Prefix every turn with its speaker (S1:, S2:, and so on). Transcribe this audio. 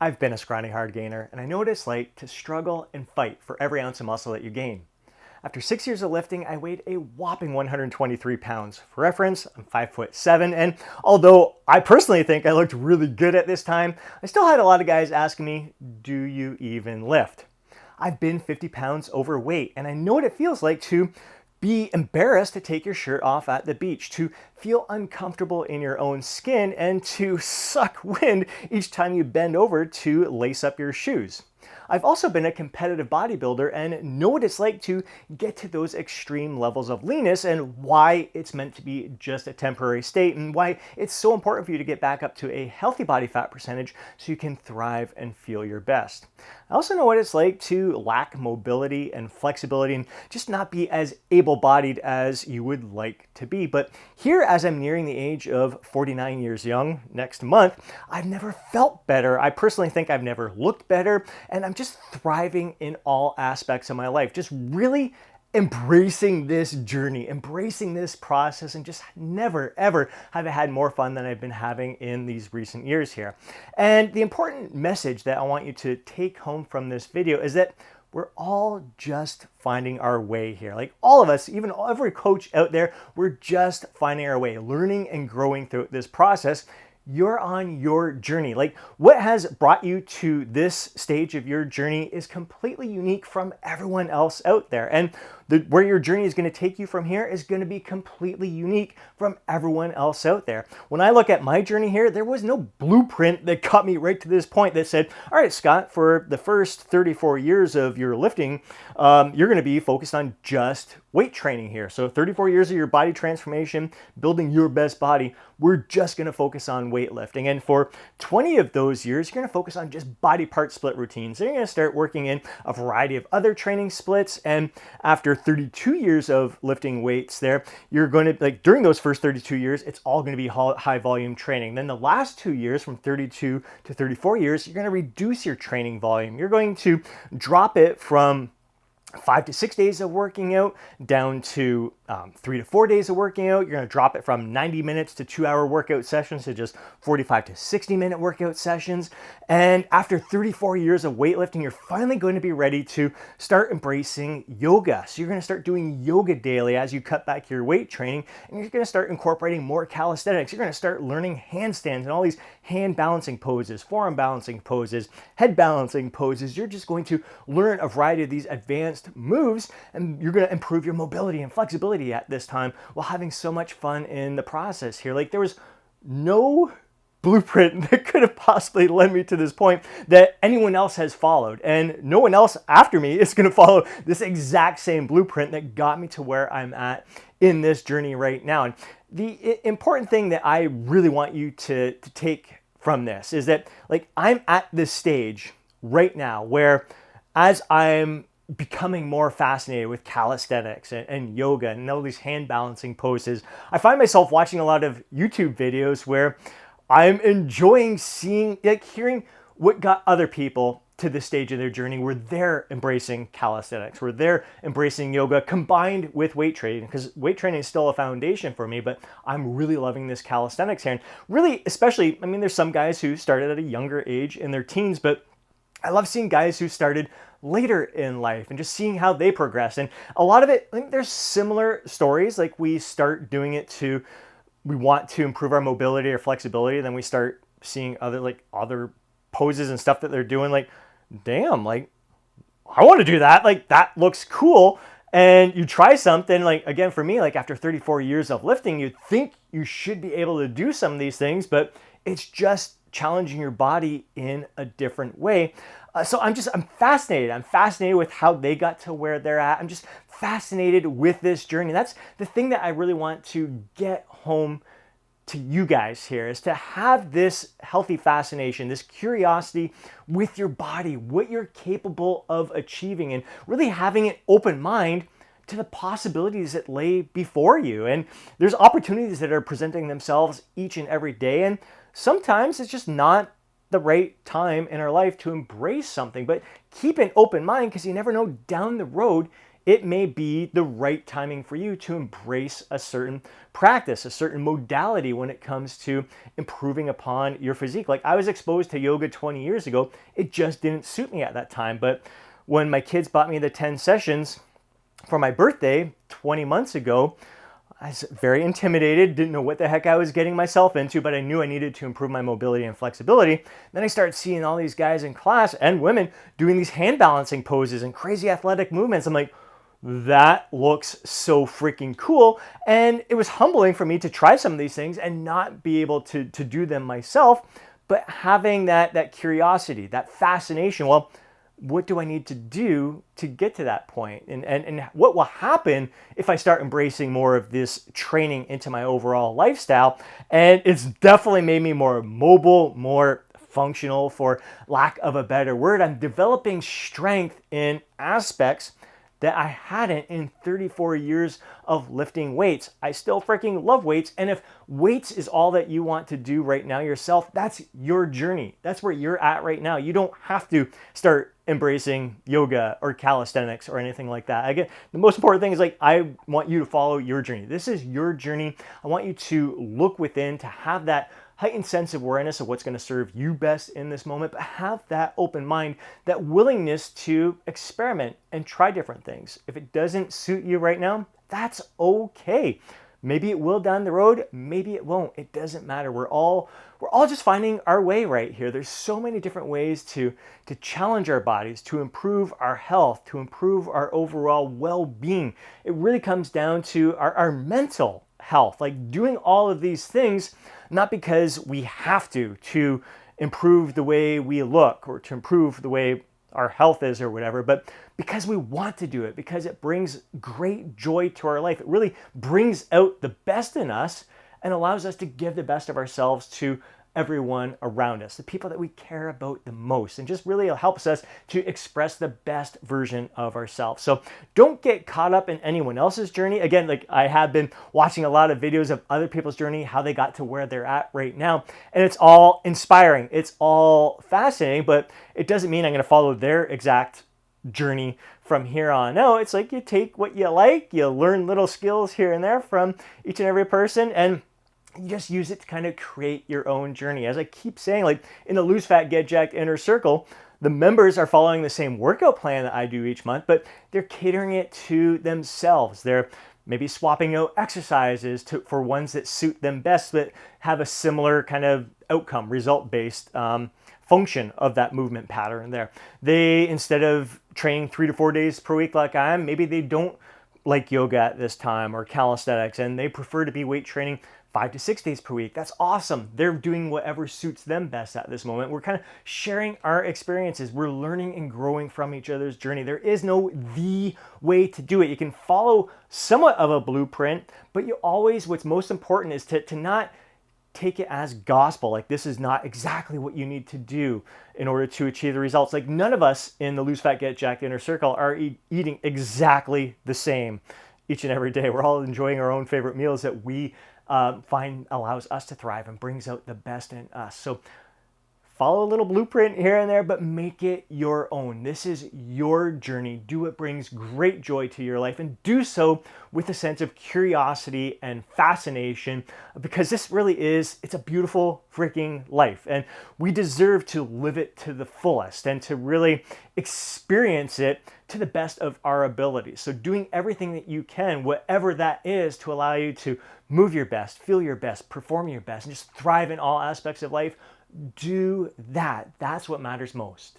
S1: I've been a scrawny hard gainer, and I know what it's like to struggle and fight for every ounce of muscle that you gain. After 6 years of lifting, I weighed a whopping 123 pounds. For reference, I'm 5'7", and although I personally think I looked really good at this time, I still had a lot of guys asking me, do you even lift? I've been 50 pounds overweight, and I know what it feels like to be embarrassed to take your shirt off at the beach, to feel uncomfortable in your own skin, and to suck wind each time you bend over to lace up your shoes. I've also been a competitive bodybuilder and know what it's like to get to those extreme levels of leanness and why it's meant to be just a temporary state and why it's so important for you to get back up to a healthy body fat percentage so you can thrive and feel your best. I also know what it's like to lack mobility and flexibility and just not be as able-bodied as you would like to be. But here, as I'm nearing the age of 49 years young next month, I've never felt better. I personally think I've never looked better, and I'm just thriving in all aspects of my life. Just really embracing this journey, embracing this process, and just never, ever have I had more fun than I've been having in these recent years here. And the important message that I want you to take home from this video is that we're all just finding our way here. Like all of us, even every coach out there, we're just finding our way, learning and growing through this process. You're on your journey. Like what has brought you to this stage of your journey is completely unique from everyone else out there. And where your journey is going to take you from here is going to be completely unique from everyone else out there. When I look at my journey here, there was no blueprint that got me right to this point that said, all right, Scott, for the first 34 years of your lifting, you're going to be focused on just weight training here. So 34 years of your body transformation, building your best body, we're just going to focus on weightlifting. And for 20 of those years, you're going to focus on just body part split routines. So you're going to start working in a variety of other training splits. And after 32 years of lifting weights there, you're going to, like during those first 32 years, it's all going to be high volume training. Then the last 2 years, from 32 to 34 years, you're going to reduce your training volume. You're going to drop it from 5 to 6 days of working out down to 3 to 4 days of working out. You're going to drop it from 90 minutes to 2-hour workout sessions to just 45 to 60 minute workout sessions. And after 34 years of weightlifting, you're finally going to be ready to start embracing yoga. So you're going to start doing yoga daily as you cut back your weight training, and you're going to start incorporating more calisthenics. You're going to start learning handstands and all these hand balancing poses, forearm balancing poses, head balancing poses. You're just going to learn a variety of these advanced moves, and you're going to improve your mobility and flexibility at this time while having so much fun in the process here. Like there was no blueprint that could have possibly led me to this point that anyone else has followed, and no one else after me is going to follow this exact same blueprint that got me to where I'm at in this journey right now. And the important thing that I really want you to take from this is that like I'm at this stage right now where as I'm becoming more fascinated with calisthenics and yoga and all these hand balancing poses, I find myself watching a lot of YouTube videos where I'm enjoying seeing, like hearing what got other people to this stage of their journey where they're embracing calisthenics, where they're embracing yoga combined with weight training, because weight training is still a foundation for me, but I'm really loving this calisthenics here. And really, especially, I mean, there's some guys who started at a younger age in their teens, but I love seeing guys who started later in life and just seeing how they progress. And a lot of it, I think there's similar stories. Like we start doing it we want to improve our mobility or flexibility. Then we start seeing other poses and stuff that they're doing. Like, damn, like I want to do that. Like that looks cool. And you try something, like again, for me, like after 34 years of lifting, you'd think you should be able to do some of these things, but it's just challenging your body in a different way. So I'm fascinated. I'm fascinated with how they got to where they're at. I'm just fascinated with this journey. That's the thing that I really want to get home to you guys here, is to have this healthy fascination, this curiosity with your body, what you're capable of achieving, and really having an open mind to the possibilities that lay before you. And there's opportunities that are presenting themselves each and every day. And sometimes it's just not the right time in our life to embrace something, but keep an open mind, because you never know down the road it may be the right timing for you to embrace a certain practice, a certain modality when it comes to improving upon your physique. Like, I was exposed to yoga 20 years ago. It just didn't suit me at that time. But when my kids bought me the 10 sessions for my birthday 20 months ago, I was very intimidated, didn't know what the heck I was getting myself into, but I knew I needed to improve my mobility and flexibility. Then I started seeing all these guys in class and women doing these hand balancing poses and crazy athletic movements. I'm like, that looks so freaking cool. And it was humbling for me to try some of these things and not be able to do them myself, but having that curiosity, that fascination. Well, what do I need to do to get to that point? And what will happen if I start embracing more of this training into my overall lifestyle? And it's definitely made me more mobile, more functional, for lack of a better word. I'm developing strength in aspects that I hadn't in 34 years of lifting weights. I still freaking love weights. And if weights is all that you want to do right now yourself, that's your journey. That's where you're at right now. You don't have to start embracing yoga or calisthenics or anything like that. Again, the most important thing is, like, I want you to follow your journey. This is your journey. I want you to look within, to have that heightened sense of awareness of what's going to serve you best in this moment, but have that open mind, that willingness to experiment and try different things. If it doesn't suit you right now, that's okay. Maybe it will down the road, maybe it won't. It doesn't matter. We're all just finding our way right here. There's so many different ways to challenge our bodies, to improve our health, to improve our overall well-being. It really comes down to our mental health, like doing all of these things, not because we have to improve the way we look or to improve the way our health is or whatever, but because we want to do it, because it brings great joy to our life. It really brings out the best in us and allows us to give the best of ourselves to everyone around us, the people that we care about the most, and just really helps us to express the best version of ourselves. So don't get caught up in anyone else's journey. Again, like, I have been watching a lot of videos of other people's journey, how they got to where they're at right now, and it's all inspiring. It's all fascinating, but it doesn't mean I'm going to follow their exact journey from here on. No, it's like you take what you like, you learn little skills here and there from each and every person, and you just use it to kind of create your own journey. As I keep saying, like, in the Lose Fat, Get Jacked inner circle, the members are following the same workout plan that I do each month, but they're catering it to themselves. They're maybe swapping out exercises for ones that suit them best, but have a similar kind of outcome, result-based function of that movement pattern there. They, instead of training 3 to 4 days per week like I am, maybe they don't like yoga at this time or calisthenics, and they prefer to be weight training 5 to 6 days per week. That's awesome. They're doing whatever suits them best at this moment. We're kind of sharing our experiences. We're learning and growing from each other's journey. There is no the way to do it. You can follow somewhat of a blueprint, but what's most important is to not take it as gospel. Like, this is not exactly what you need to do in order to achieve the results. Like, none of us in the Lose Fat, Get Jacked inner circle are eating exactly the same each and every day. We're all enjoying our own favorite meals that we find allows us to thrive and brings out the best in us. So follow a little blueprint here and there, but make it your own. This is your journey. Do what brings great joy to your life, and do so with a sense of curiosity and fascination, because this really it's a beautiful freaking life, and we deserve to live it to the fullest and to really experience it to the best of our abilities. So doing everything that you can, whatever that is, to allow you to move your best, feel your best, perform your best, and just thrive in all aspects of life, do that. That's what matters most.